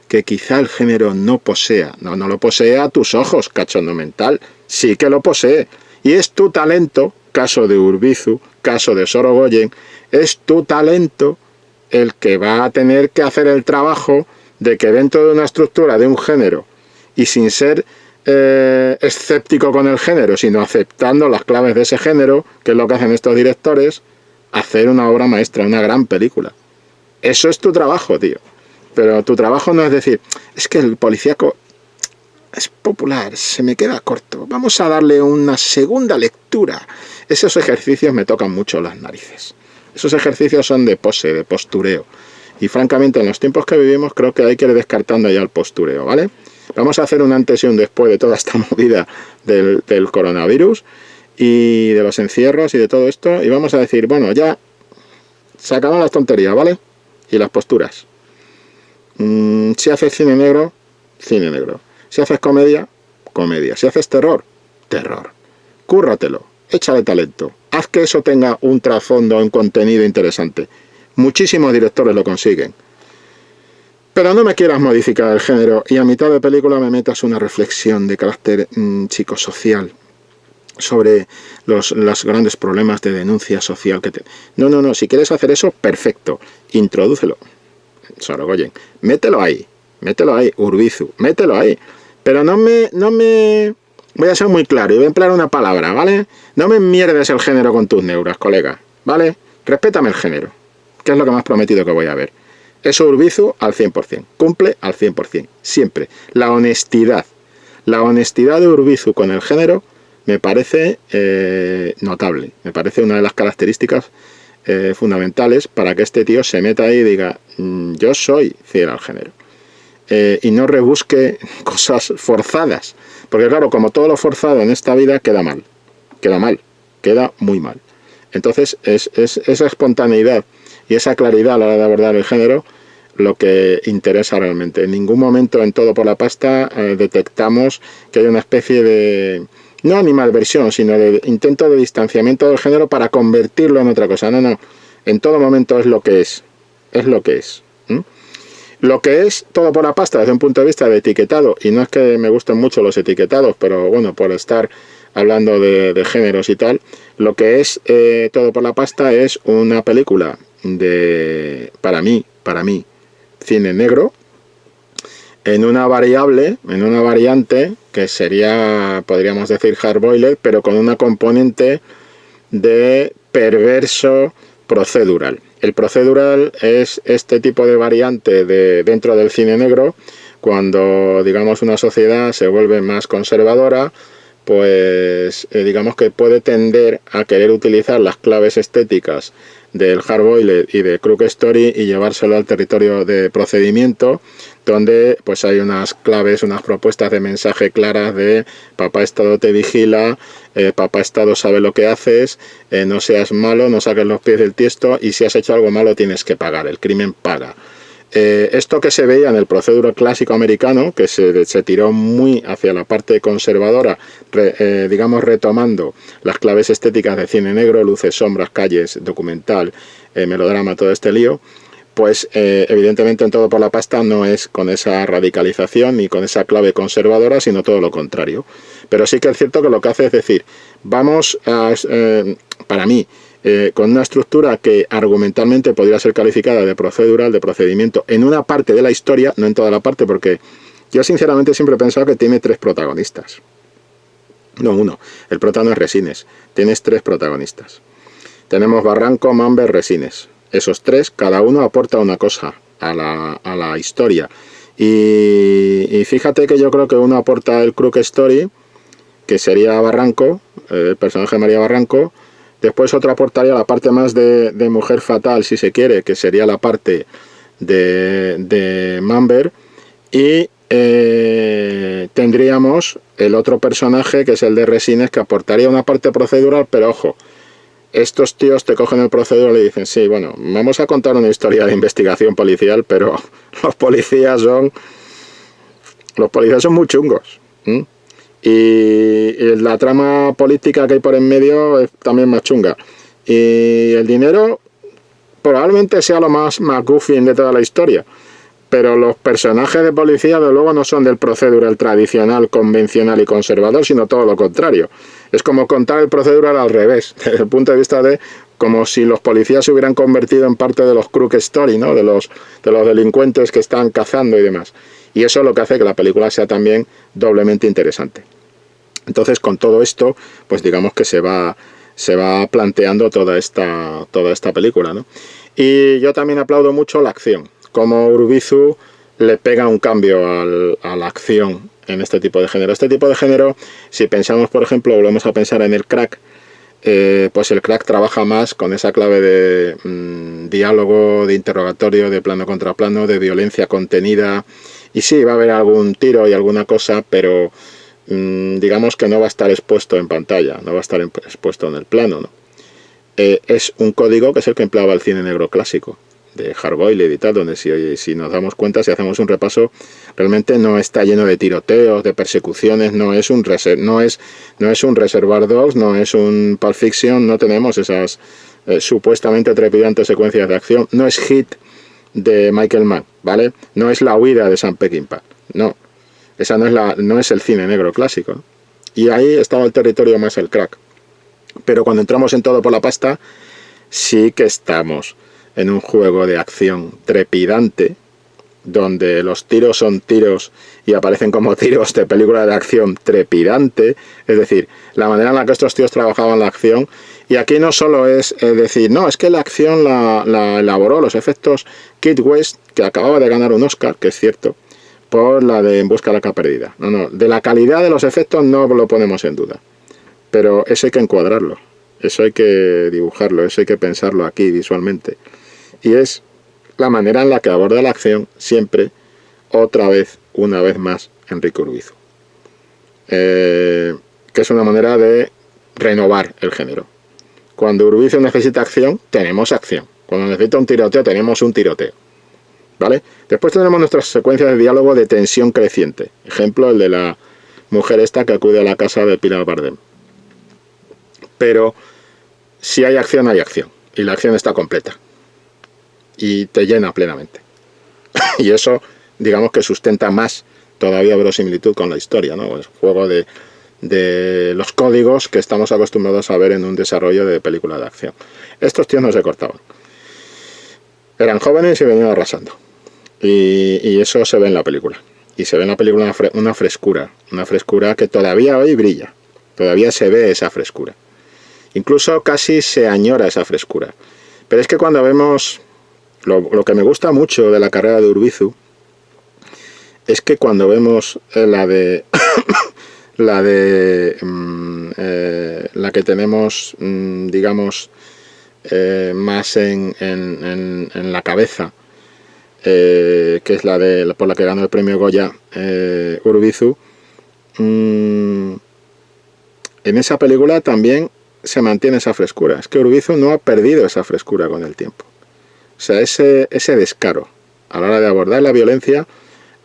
que quizá el género no posea. No lo posee a tus ojos, cachondo mental. Sí que lo posee. Y es tu talento, caso de Urbizu, caso de Sorogoyen, es tu talento el que va a tener que hacer el trabajo de que dentro de una estructura de un género, y sin ser escéptico con el género, sino aceptando las claves de ese género, que es lo que hacen estos directores, hacer una obra maestra, una gran película. Eso es tu trabajo, tío. Pero tu trabajo no es decir, es que el policíaco es popular, se me queda corto, vamos a darle una segunda lectura. Esos ejercicios me tocan mucho las narices. Esos ejercicios son de pose, de postureo. Y francamente, en los tiempos que vivimos, creo que hay que ir descartando ya el postureo, ¿vale? Vamos a hacer un antes y un después de toda esta movida del coronavirus y de los encierros y de todo esto. Y vamos a decir, bueno, ya se acaban las tonterías, ¿vale? Y las posturas. Si haces cine negro, cine negro. Si haces comedia, comedia. Si haces terror, terror. Cúrratelo, échale talento. Haz que eso tenga un trasfondo, un contenido interesante. Muchísimos directores lo consiguen. Pero no me quieras modificar el género y a mitad de película me metas una reflexión de carácter psicosocial sobre los grandes problemas de denuncia social que te... No, si quieres hacer eso, perfecto, introdúcelo. Sorogoyen, mételo ahí, Urbizu, mételo ahí, pero no me... Voy a ser muy claro y voy a emplear una palabra, ¿vale? No me mierdes el género con tus neuras, colega, ¿vale? Respétame el género, que es lo que me has prometido que voy a ver. Eso Urbizu al 100%, cumple al 100%, siempre. La honestidad de Urbizu con el género me parece notable, me parece una de las características fundamentales para que este tío se meta ahí y diga, yo soy fiel al género. Y no rebusque cosas forzadas, porque claro, como todo lo forzado en esta vida queda mal, queda muy mal. Entonces es esa espontaneidad y esa claridad a la hora de abordar el género lo que interesa realmente. En ningún momento en Todo por la pasta detectamos que hay una especie de, no animadversión, sino de intento de distanciamiento del género para convertirlo en otra cosa. No, en todo momento es lo que es. Lo que es Todo por la pasta desde un punto de vista de etiquetado, y no es que me gusten mucho los etiquetados, pero bueno, por estar hablando de géneros y tal, lo que es Todo por la pasta es una película para mí, cine negro, en una variante que sería, podríamos decir, hardboiled, pero con una componente de perverso procedural. El procedural es este tipo de variante dentro del cine negro, cuando, digamos, una sociedad se vuelve más conservadora, pues digamos que puede tender a querer utilizar las claves estéticas del hardboiled y de Crook Story y llevárselo al territorio de procedimiento, donde pues hay unas claves, unas propuestas de mensaje claras de papá Estado te vigila, papá Estado sabe lo que haces, no seas malo, no saques los pies del tiesto, y si has hecho algo malo tienes que pagar, el crimen paga. Esto que se veía en el procedural clásico americano, que se tiró muy hacia la parte conservadora, digamos retomando las claves estéticas de cine negro, luces, sombras, calles, documental, melodrama, todo este lío, pues evidentemente en Todo por la pasta no es con esa radicalización ni con esa clave conservadora, sino todo lo contrario. Pero sí que es cierto que lo que hace es decir, vamos a, para mí, con una estructura que argumentalmente podría ser calificada de procedural, de procedimiento, en una parte de la historia, no en toda la parte, porque yo sinceramente siempre he pensado que tiene 3 protagonistas. No uno, el prota no es Resines, tienes 3 protagonistas. Tenemos Barranco, Mamber, Resines. Esos 3, cada uno aporta una cosa a la historia. Y fíjate que yo creo que uno aporta el Crook Story, que sería Barranco, el personaje de María Barranco. Después otro aportaría la parte más de mujer fatal, si se quiere, que sería la parte de Mamber. Y tendríamos el otro personaje, que es el de Resines, que aportaría una parte procedural, pero ojo, estos tíos te cogen el procedural y dicen, sí, bueno, vamos a contar una historia de investigación policial, pero los policías son muy chungos. Y la trama política que hay por en medio es también más chunga. Y el dinero probablemente sea lo más MacGuffin de toda la historia. Pero los personajes de policía, de luego, no son del procedural tradicional, convencional y conservador, sino todo lo contrario. Es como contar el procedural al revés, desde el punto de vista de como si los policías se hubieran convertido en parte de los Crook Story, ¿no? de los delincuentes que están cazando y demás. Y eso es lo que hace que la película sea también doblemente interesante. Entonces, con todo esto, pues digamos que se va planteando toda esta película, ¿no? Y yo también aplaudo mucho la acción, como Urbizu le pega un cambio a la acción en este tipo de género. Este tipo de género, si pensamos, por ejemplo, volvemos a pensar en el crack, pues el crack trabaja más con esa clave de diálogo, de interrogatorio, de plano contra plano, de violencia contenida. Y sí, va a haber algún tiro y alguna cosa, pero digamos que no va a estar expuesto en pantalla, no va a estar expuesto en el plano, ¿no? Es un código que es el que empleaba el cine negro clásico, de hardboiled y tal, donde si nos damos cuenta, si hacemos un repaso, realmente no está lleno de tiroteos, de persecuciones, no es un Reservoir Dogs, no es un Pulp Fiction, no tenemos esas supuestamente trepidantes secuencias de acción, no es Hit de Michael Mann, ¿vale? No es La huida de Sam Peckinpah, no. Esa no es el cine negro clásico, ¿no? Y ahí estaba el territorio más el crack. Pero cuando entramos en Todo por la pasta, sí que estamos en un juego de acción trepidante, donde los tiros son tiros y aparecen como tiros de película de acción trepidante. Es decir, la manera en la que estos tíos trabajaban la acción. Y aquí no solo es decir, no, es que la acción la elaboró, los efectos, Kid West, que acababa de ganar un Oscar, que es cierto, por la de En busca de la arca perdida. No, de la calidad de los efectos no lo ponemos en duda. Pero eso hay que encuadrarlo, eso hay que dibujarlo, eso hay que pensarlo aquí visualmente. Y es la manera en la que aborda la acción siempre, otra vez, una vez más, Enrique Urbizu. Que es una manera de renovar el género. Cuando Urbizu necesita acción, tenemos acción. Cuando necesita un tiroteo, tenemos un tiroteo. ¿Vale? Después tenemos nuestras secuencias de diálogo de tensión creciente. Ejemplo, el de la mujer esta que acude a la casa de Pilar Bardem. Pero si hay acción, hay acción. Y la acción está completa. Y te llena plenamente. y eso, digamos que sustenta más todavía verosimilitud con la historia, ¿no? Es juego de los códigos que estamos acostumbrados a ver en un desarrollo de película de acción. Estos tíos no se cortaban. Eran jóvenes y venían arrasando. Y eso se ve en la película. Y se ve en la película una frescura que todavía hoy brilla. Todavía se ve esa frescura. Incluso casi se añora esa frescura. Pero es que cuando vemos... Lo que me gusta mucho de la carrera de Urbizu es que cuando vemos la que tenemos, digamos, más en la cabeza, que es por la que ganó el premio Goya, Urbizu, en esa película también se mantiene esa frescura. Es que Urbizu no ha perdido esa frescura con el tiempo. O sea, ese descaro a la hora de abordar la violencia,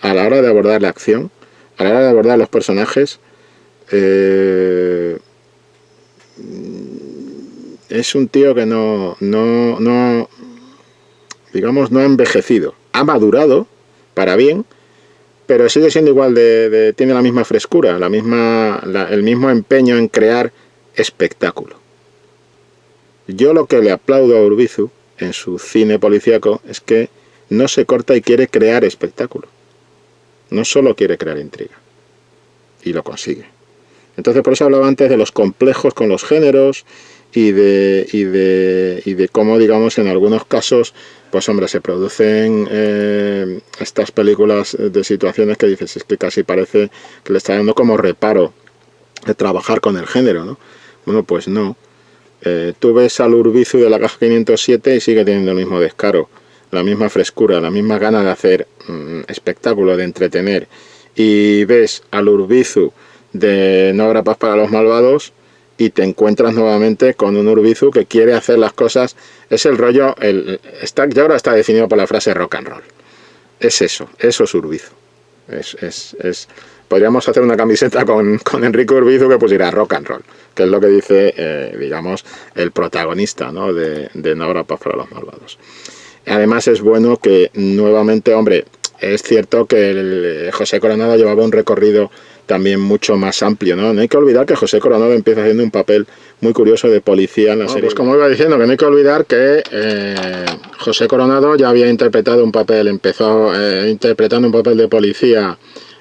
a la hora de abordar la acción, a la hora de abordar los personajes, es un tío que no ha envejecido. Ha madurado para bien, pero sigue siendo igual tiene la misma frescura, el mismo empeño en crear espectáculo. Yo lo que le aplaudo a Urbizu en su cine policíaco es que no se corta y quiere crear espectáculo. No solo quiere crear intriga. Y lo consigue. Entonces, por eso hablaba antes de los complejos con los géneros y de cómo, digamos, en algunos casos, pues hombre, se producen estas películas de situaciones que dices, es que casi parece que le está dando como reparo de trabajar con el género, ¿no? Bueno, pues no. Tú ves al Urbizu de la caja 507 y sigue teniendo el mismo descaro, la misma frescura, la misma gana de hacer espectáculo, de entretener. Y ves al Urbizu de No habrá paz para los malvados y te encuentras nuevamente con un Urbizu que quiere hacer las cosas. Es el rollo, ya ahora está definido por la frase rock and roll. Es eso es Urbizu. Podríamos hacer una camiseta con Enrique Urbizu que pusiera rock and roll, que es lo que dice, digamos, el protagonista, ¿no? de No habrá paz para los malvados. Además es bueno que nuevamente, hombre, es cierto que José Coronado llevaba un recorrido también mucho más amplio, ¿no? No hay que olvidar que José Coronado empieza haciendo un papel muy curioso de policía en la serie. Pues como iba diciendo, que no hay que olvidar que José Coronado ya había interpretado un papel, empezó interpretando un papel de policía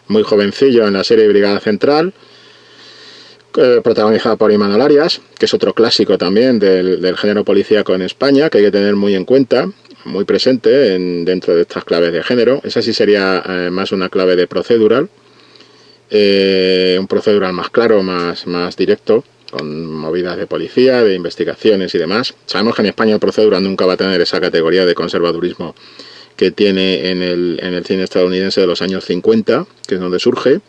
muy jovencillo en la serie Brigada Central, protagonizada por Imanol Arias, que es otro clásico también del género policíaco en España, que hay que tener muy en cuenta, muy presente dentro de estas claves de género. Esa sí sería más una clave de procedural, un procedural más claro, más directo, con movidas de policía, de investigaciones y demás. Sabemos que en España el procedural nunca va a tener esa categoría de conservadurismo que tiene en el cine estadounidense de los años 50, que es donde surge,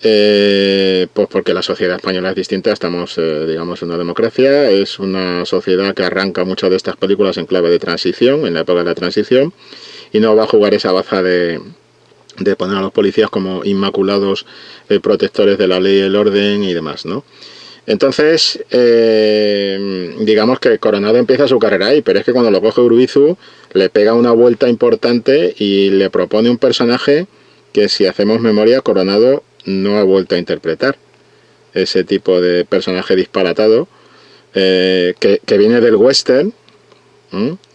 pues porque la sociedad española es distinta. Estamos, digamos, en una democracia, es una sociedad que arranca muchas de estas películas en clave de transición, en la época de la transición, y no va a jugar esa baza de poner a los policías como inmaculados protectores de la ley y el orden y demás, ¿no? Entonces, digamos que Coronado empieza su carrera ahí, pero es que cuando lo coge Urbizu le pega una vuelta importante y le propone un personaje que, si hacemos memoria, Coronado no ha vuelto a interpretar. Ese tipo de personaje disparatado que viene del western,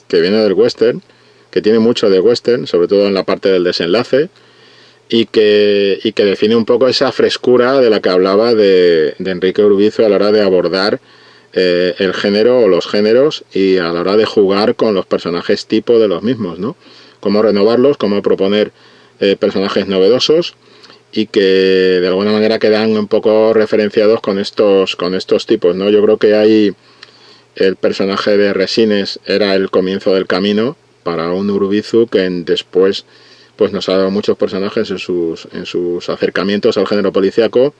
que tiene mucho de western, sobre todo en la parte del desenlace, y que define un poco esa frescura de la que hablaba de Enrique Urbizu a la hora de abordar el género o los géneros, y a la hora de jugar con los personajes tipo de los mismos, ¿no? Cómo renovarlos, cómo proponer personajes novedosos y que de alguna manera quedan un poco referenciados con estos tipos, ¿no? Yo creo que el personaje de Resines era el comienzo del camino para un Urbizu que después pues nos ha dado muchos personajes en sus acercamientos al género policíaco.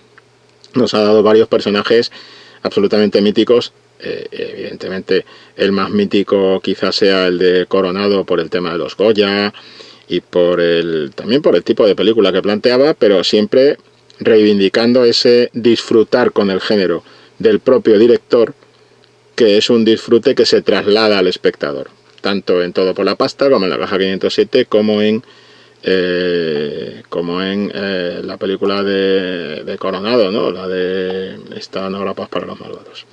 Nos ha dado varios personajes absolutamente míticos. Evidentemente el más mítico quizás sea el de Coronado por el tema de los Goya y también por el tipo de película que planteaba, pero siempre reivindicando ese disfrutar con el género del propio director, que es un disfrute que se traslada al espectador. tanto en Todo por la Pasta, como en La Caja 507, como en la película de Coronado, ¿no? La de Estaban ahora para los malvados.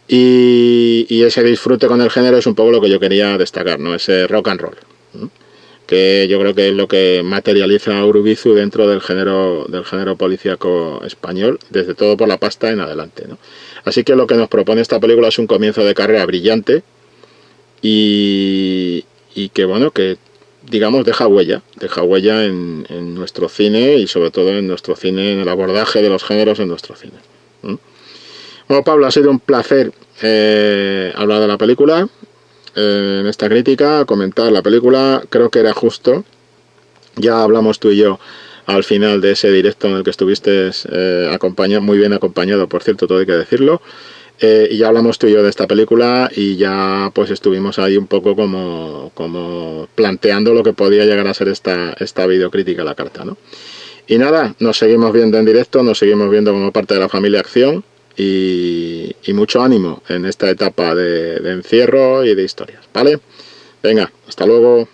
Y ese disfrute con el género es un poco lo que yo quería destacar, ¿no? Ese rock and roll, ¿no? Que yo creo que es lo que materializa a Urubizu dentro del género policíaco español, desde Todo por la Pasta en adelante, ¿no? Así que lo que nos propone esta película es un comienzo de carrera brillante y que, bueno, que digamos deja huella en nuestro cine y sobre todo en nuestro cine, en el abordaje de los géneros en nuestro cine. Bueno, Pablo, ha sido un placer hablar de la película, en esta crítica, comentar la película. Creo que era justo. Ya hablamos tú y yo al final de ese directo en el que estuviste muy bien acompañado, por cierto, todo hay que decirlo. Y ya hablamos tú y yo de esta película y ya pues estuvimos ahí un poco como planteando lo que podía llegar a ser esta videocrítica a la carta, ¿no? Y nada, nos seguimos viendo en directo, nos seguimos viendo como parte de la familia Acción y mucho ánimo en esta etapa de encierro y de historias, ¿vale? Venga, hasta luego.